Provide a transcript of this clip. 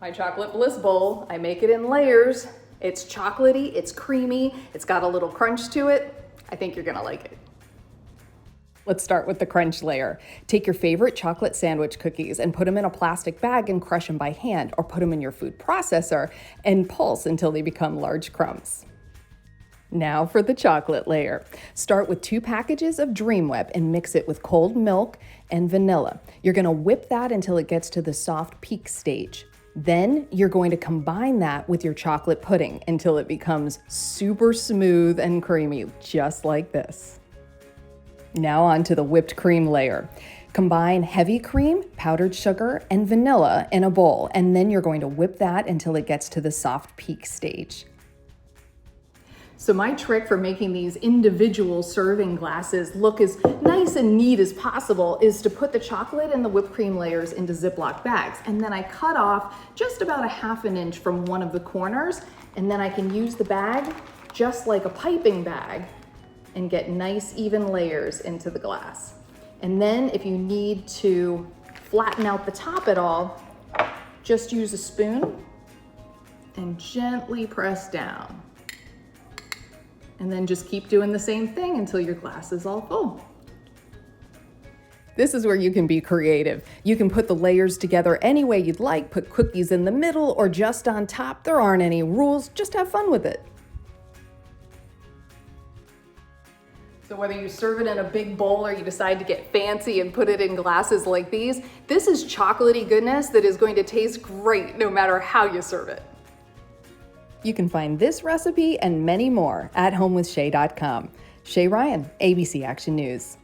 My chocolate Bliss bowl, I make it in layers. It's chocolatey, it's creamy, it's got a little crunch to it. I think you're gonna like it. Let's start with the crunch layer. Take your favorite chocolate sandwich cookies and put them in a plastic bag and crush them by hand, or put them in your food processor and pulse until they become large crumbs. Now for the chocolate layer. Start with 2 packages of Dream Whip and mix it with cold milk and vanilla. You're gonna whip that until it gets to the soft peak stage. Then you're going to combine that with your chocolate pudding until it becomes super smooth and creamy, just like this. Now on to the whipped cream layer. Combine heavy cream, powdered sugar, and vanilla in a bowl, and then you're going to whip that until it gets to the soft peak stage. So my trick for making these individual serving glasses look as nice and neat as possible is to put the chocolate and the whipped cream layers into Ziploc bags. And then I cut off just about a ½ inch from one of the corners, and then I can use the bag just like a piping bag and get nice even layers into the glass. And then if you need to flatten out the top at all, just use a spoon and gently press down. And then just keep doing the same thing until your glass is all full. This is where you can be creative. You can put the layers together any way you'd like, put cookies in the middle or just on top. There aren't any rules, just have fun with it. So whether you serve it in a big bowl or you decide to get fancy and put it in glasses like these, this is chocolatey goodness that is going to taste great no matter how you serve it. You can find this recipe and many more at homewithshay.com. Shay Ryan, ABC Action News.